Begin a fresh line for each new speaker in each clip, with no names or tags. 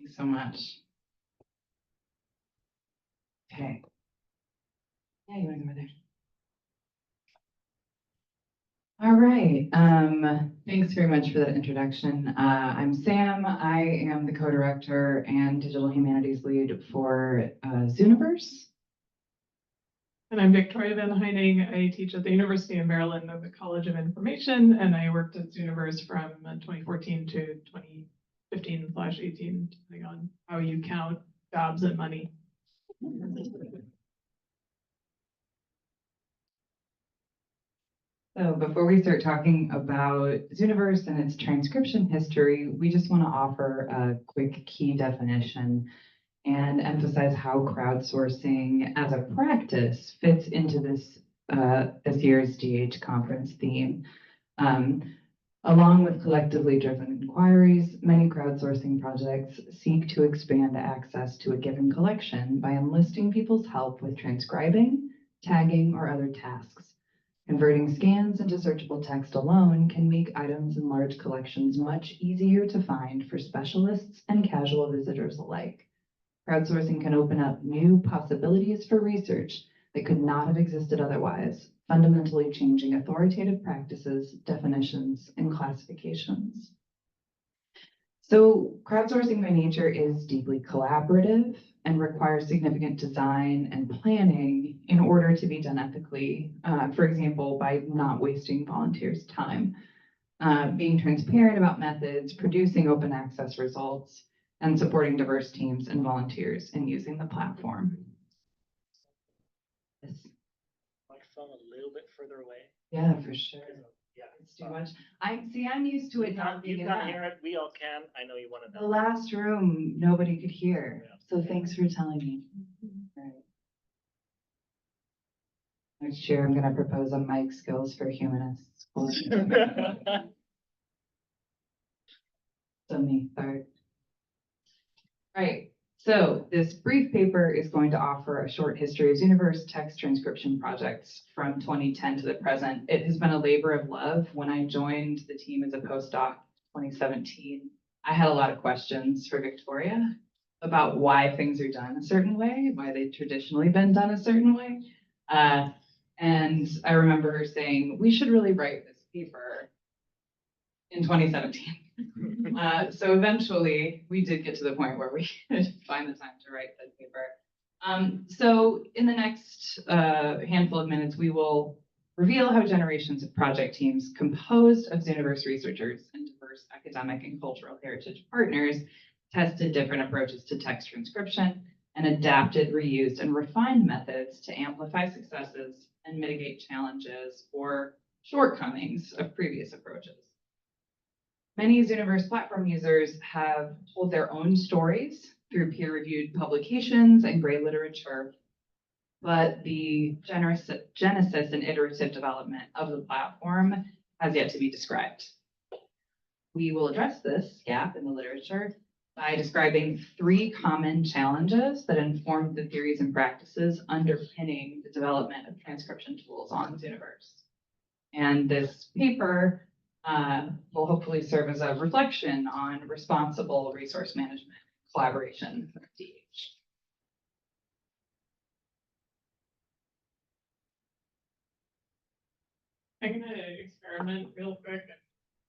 Thanks so much. Okay. Yeah, you want to go over there? All right. Thanks very much for that introduction. I'm Sam. I am the co-director and digital humanities lead for Zooniverse.
And I'm Victoria Van Hyning. I teach at the University of Maryland at the College of Information, and I worked at Zooniverse from 2014 to 2015/18, depending on how you count jobs and money.
So before we start talking about Zooniverse and its transcription history, we just want to offer a quick key definition and emphasize how crowdsourcing as a practice fits into this year's DH conference theme. Along with collectively driven inquiries, many crowdsourcing projects seek to expand access to a given collection by enlisting people's help with transcribing, tagging, or other tasks. Converting scans into searchable text alone can make items in large collections much easier to find for specialists and casual visitors alike. Crowdsourcing can open up new possibilities for research that could not have existed otherwise, fundamentally changing authoritative practices, definitions, and classifications. So crowdsourcing by nature is deeply collaborative and requires significant design and planning in order to be done ethically, for example, by not wasting volunteers' time, being transparent about methods, producing open access results, and supporting diverse teams and volunteers in using the platform. Yes.
Microphone a little bit further away.
Yeah, for sure.
Yeah.
It's too much. I'm used to it not being
You
enough.
can't hear it. We all can. I know you want to
The
know.
last room, nobody could hear.
Yeah.
So thanks for telling me. Right. Next year, I'm going to propose a mic skills for humanists. So me, sorry. Right. So this brief paper is going to offer a short history of Zooniverse text transcription projects from 2010 to the present. It has been a labor of love. When I joined the team as a postdoc in 2017, I had a lot of questions for Victoria about why things are done a certain way, why they've traditionally been done a certain way. And I remember her saying, we should really write this paper in 2017. So eventually we did get to the point where we could find the time to write that paper. So in the next handful of minutes, we will reveal how generations of project teams composed of Zooniverse researchers and diverse academic and cultural heritage partners tested different approaches to text transcription and adapted, reused, and refined methods to amplify successes and mitigate challenges or shortcomings of previous approaches. Many Zooniverse platform users have told their own stories through peer-reviewed publications and gray literature, but the genesis and iterative development of the platform has yet to be described. We will address this gap in the literature by describing 3 common challenges that informed the theories and practices underpinning the development of transcription tools on Zooniverse. And this paper will hopefully serve as a reflection on responsible resource management collaboration with DH.
I'm going to experiment real quick.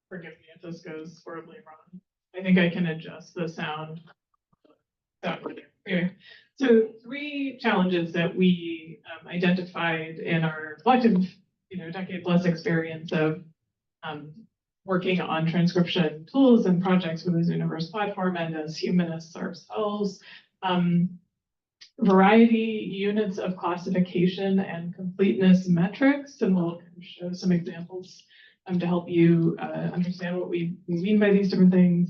Forgive me if this goes horribly wrong. I think I can adjust the sound. Anyway, so 3 challenges that we identified in our collective, decade-plus experience of working on transcription tools and projects with the Zooniverse platform and as humanists ourselves. Variety, units of classification, and completeness metrics, and we'll show some examples to help you understand what we mean by these different things,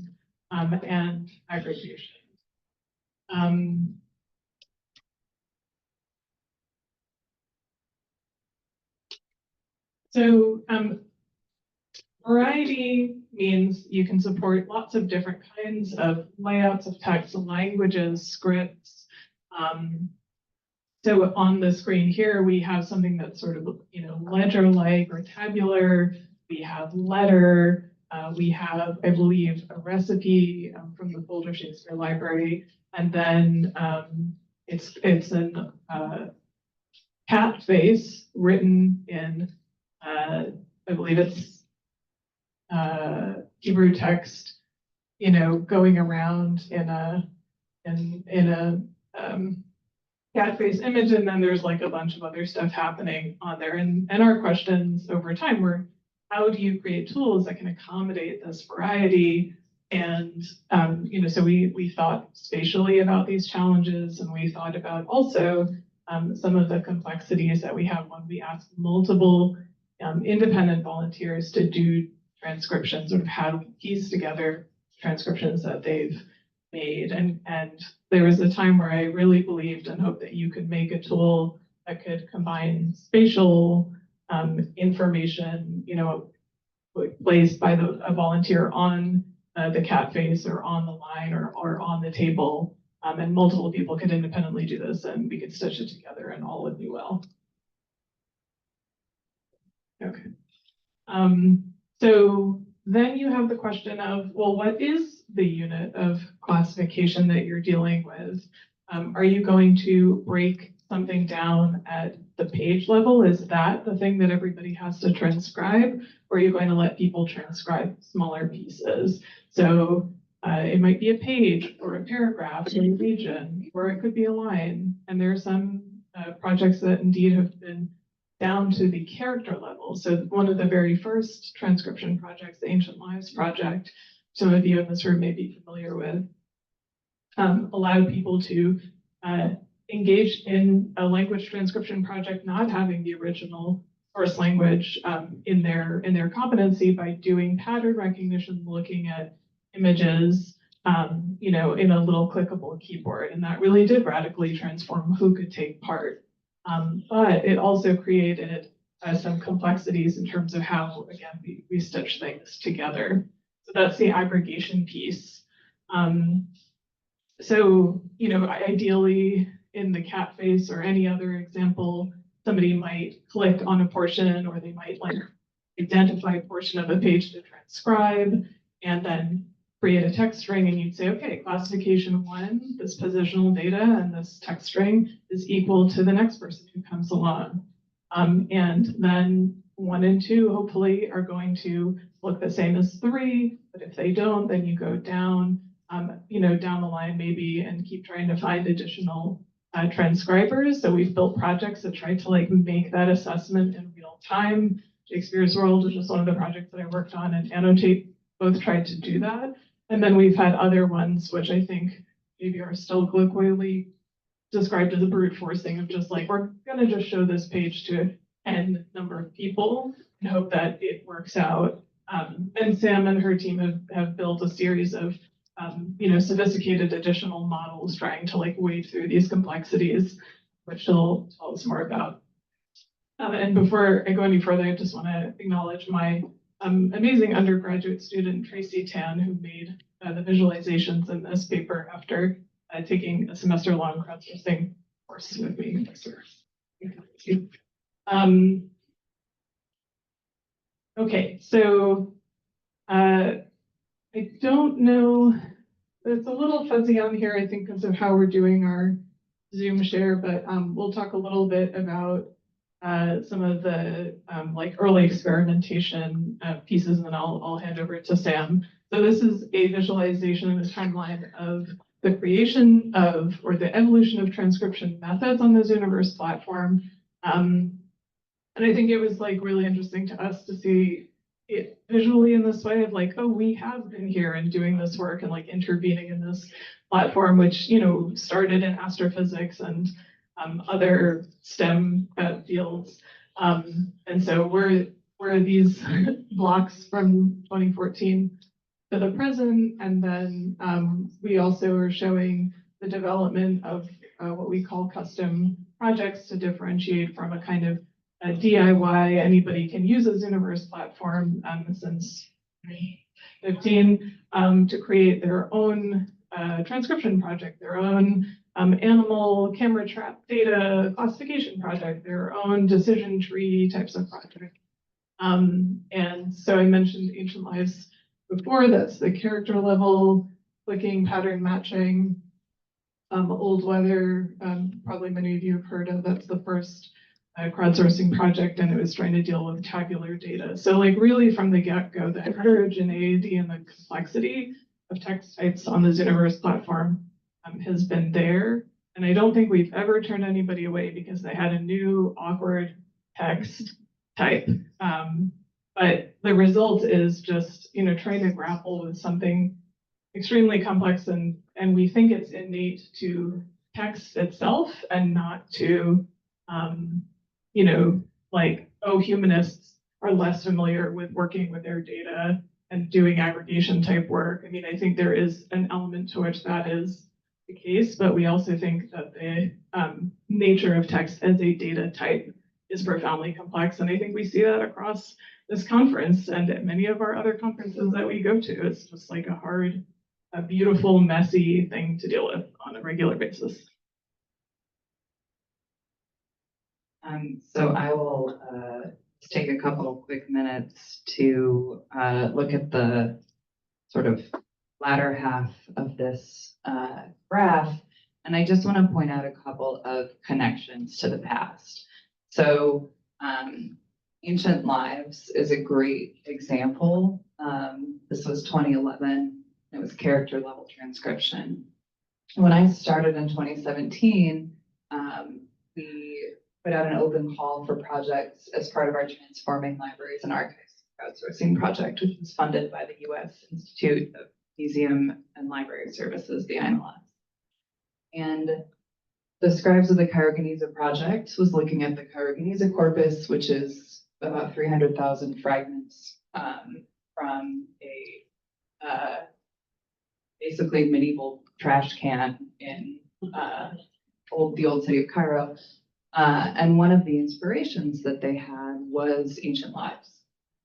and aggregation. Variety means you can support lots of different kinds of layouts of text, languages, scripts. So on the screen here, we have something that's sort of, ledger-like or tabular. We have letter, We have, I believe, a recipe from the Folger Shakespeare Library, and then it's an cat face written in, I believe it's Hebrew text, going around in a cat face image, and then there's like a bunch of other stuff happening on there. And our questions over time were, how do you create tools that can accommodate this variety? And so we thought spatially about these challenges, and we thought about also some of the complexities that we have when we ask multiple independent volunteers to do transcriptions, sort of how to piece together transcriptions that they've made. And there was a time where I really believed and hoped that you could make a tool that could combine spatial information, placed by a volunteer on the cat face or on the line or on the table, and multiple people could independently do this, and we could stitch it together and all would be well. Okay. So then you have the question of, well, what is the unit of classification that you're dealing with? Are you going to break something down at the page level? Is that the thing that everybody has to transcribe? Or are you going to let people transcribe smaller pieces? So it might be a page or a paragraph or a region, or it could be a line. And there are some projects that indeed have been down to the character level. So one of the very first transcription projects, the Ancient Lives Project, some of you in this room may be familiar with, allowed people to engage in a language transcription project, not having the original source language in their competency, by doing pattern recognition, looking at images, in a little clickable keyboard. And that really did radically transform who could take part. But it also created some complexities in terms of how, again, we stitch things together. So that's the aggregation piece. So, ideally in the cat face or any other example, somebody might click on a portion, or they might identify a portion of a page to transcribe and then create a text string, and you'd say, okay, classification 1, this positional data and this text string is equal to the next person who comes along. And then 1 and 2 hopefully are going to look the same as 3, but if they don't, then you go down, down the line maybe, and keep trying to find additional transcribers. So we've built projects that try to make that assessment in real time. Shakespeare's World is just one of the projects that I worked on, and Annotate both tried to do that. And then we've had other ones, which I think maybe are still colloquially described as a brute forcing of just we're gonna just show this page to n number of people and hope that it works out. And Sam and her team have built a series of sophisticated additional models trying to wade through these complexities, which she'll tell us more about. And before I go any further, I just want to acknowledge my amazing undergraduate student, Tracy Tan, who made the visualizations in this paper after taking a semester-long crowdsourcing course with me. Okay, so I don't know, it's a little fuzzy on here, I think, because of how we're doing our Zoom share, but we'll talk a little bit about some of the early experimentation pieces, and then I'll hand over to Sam. So this is a visualization of the timeline of the creation of, or the evolution of, transcription methods on the Zooniverse platform. And I think it was really interesting to us to see it visually in this way of oh, we have been here and doing this work and intervening in this platform, which started in astrophysics and other STEM fields. And so we're these blocks from 2014 to the present, and then we also are showing the development of what we call custom projects to differentiate from a kind of a DIY. Anybody can use a Zooniverse platform since 2015 to create their own transcription project, their own animal camera trap data classification project, their own decision tree types of project. And so I mentioned Ancient Lives before. That's the character level, clicking, pattern matching. Old Weather, probably many of you have heard of, that's the first crowdsourcing project, and it was trying to deal with tabular data. So like really from the get-go, the heterogeneity and the complexity of text types on the Zooniverse platform has been there. And I don't think we've ever turned anybody away because they had a new awkward text type. But the result is just, trying to grapple with something extremely complex, and we think it's innate to text itself and not to, like, oh, humanists are less familiar with working with their data and doing aggregation type work. I mean, I think there is an element to which that is the case, but we also think that the nature of text as a data type is profoundly complex. And I think we see that across this conference and at many of our other conferences that we go to. It's just like a beautiful, messy thing to deal with on a regular basis.
So I will just take a couple of quick minutes to look at the sort of latter half of this graph. And I just want to point out a couple of connections to the past. So Ancient Lives is a great example. This was 2011. It was character level transcription. When I started in 2017, we put out an open call for projects as part of our Transforming Libraries and Archives Crowdsourcing project, which was funded by the U.S. Institute of Museum and Library Services, the IMLS. And the Scribes of the Karuganisa project was looking at the Karuganisa corpus, which is about 300,000 fragments from a basically medieval trash can in the old city of Cairo. And one of the inspirations that they had was Ancient Lives.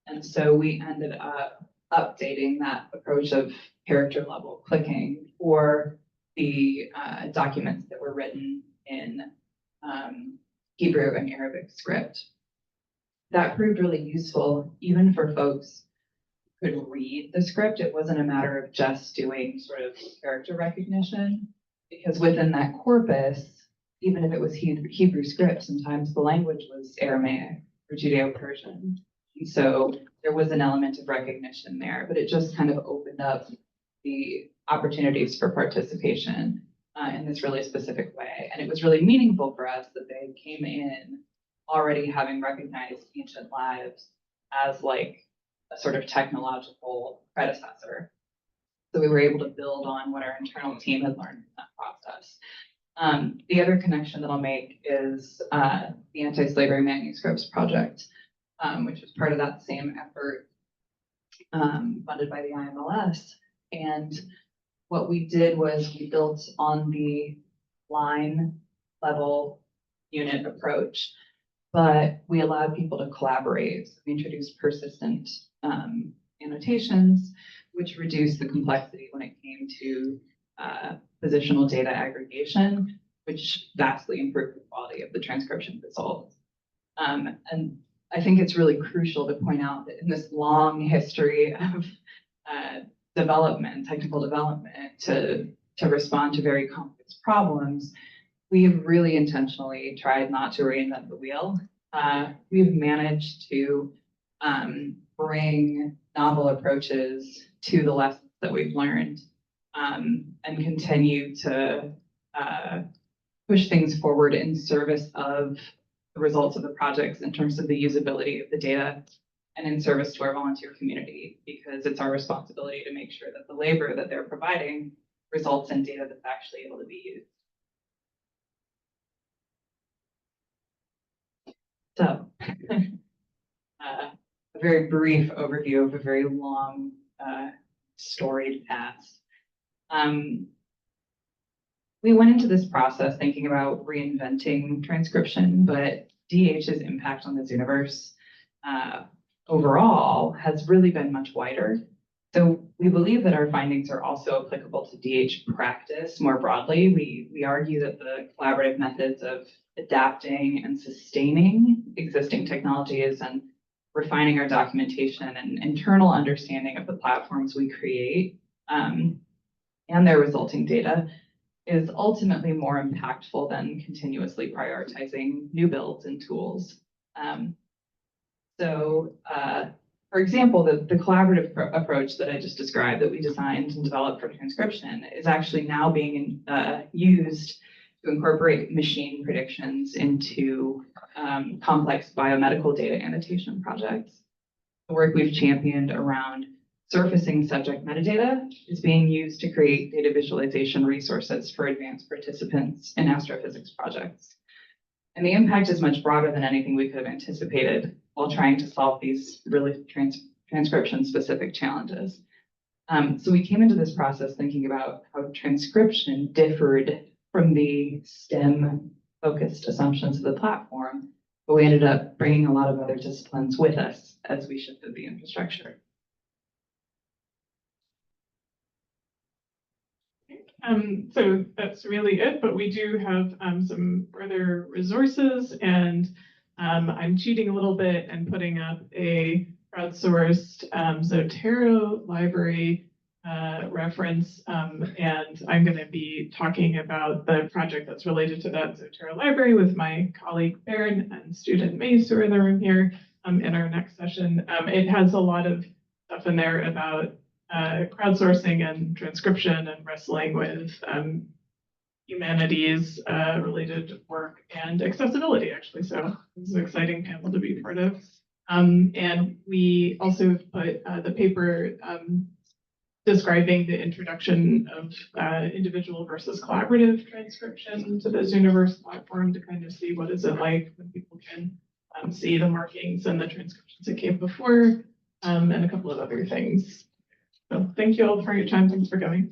And so we ended up updating that approach of character level clicking for the documents that were written in Hebrew and Arabic script. That proved really useful even for folks who could read the script. It wasn't a matter of just doing sort of character recognition, because within that corpus, even if it was Hebrew script, sometimes the language was Aramaic or Judeo-Persian. And so there was an element of recognition there, but it just kind of opened up the opportunities for participation in this really specific way. And it was really meaningful for us that they came in already having recognized Ancient Lives as like a sort of technological predecessor. So we were able to build on what our internal team had learned in that process. The other connection that I'll make is the Anti-Slavery Manuscripts Project, which was part of that same effort funded by the IMLS. And what we did was we built on the line level unit approach, but we allowed people to collaborate. So we introduced persistent annotations, which reduced the complexity when it came to positional data aggregation, which vastly improved the quality of the transcription results. And I think it's really crucial to point out that in this long history of development, technical development, to respond to very complex problems, we have really intentionally tried not to reinvent the wheel. We've managed to bring novel approaches to the lessons that we've learned and continue to push things forward in service of the results of the projects in terms of the usability of the data and in service to our volunteer community, because it's our responsibility to make sure that the labor that they're providing results in data that's actually able to be used. So a very brief overview of a very long storied past. We went into this process thinking about reinventing transcription, but DH's impact on the Zooniverse overall has really been much wider. So we believe that our findings are also applicable to DH practice more broadly. We argue that the collaborative methods of adapting and sustaining existing technologies and refining our documentation and internal understanding of the platforms we create and their resulting data is ultimately more impactful than continuously prioritizing new builds and tools. For example, the collaborative approach that I just described that we designed and developed for transcription is actually now being used to incorporate machine predictions into complex biomedical data annotation projects. The work we've championed around surfacing subject metadata is being used to create data visualization resources for advanced participants in astrophysics projects. And the impact is much broader than anything we could have anticipated while trying to solve these really transcription-specific challenges. So we came into this process thinking about how transcription differed from the STEM-focused assumptions of the platform, but we ended up bringing a lot of other disciplines with us as we shifted the infrastructure.
So that's really it, but we do have some further resources, and I'm cheating a little bit and putting up a crowdsourced Zotero library reference, and I'm going to be talking about the project that's related to that Zotero library with my colleague Baron and student Mace, who are in the room here in our next session. It has a lot of stuff in there about crowdsourcing and transcription and wrestling with humanities related work and accessibility, actually. So this is an exciting panel to be part of. And we also have put the paper describing the introduction of individual versus collaborative transcription to the Zooniverse platform to kind of see what is it like when people can see the markings and the transcriptions that came before, and a couple of other things. So thank you all for your time. Thanks for coming.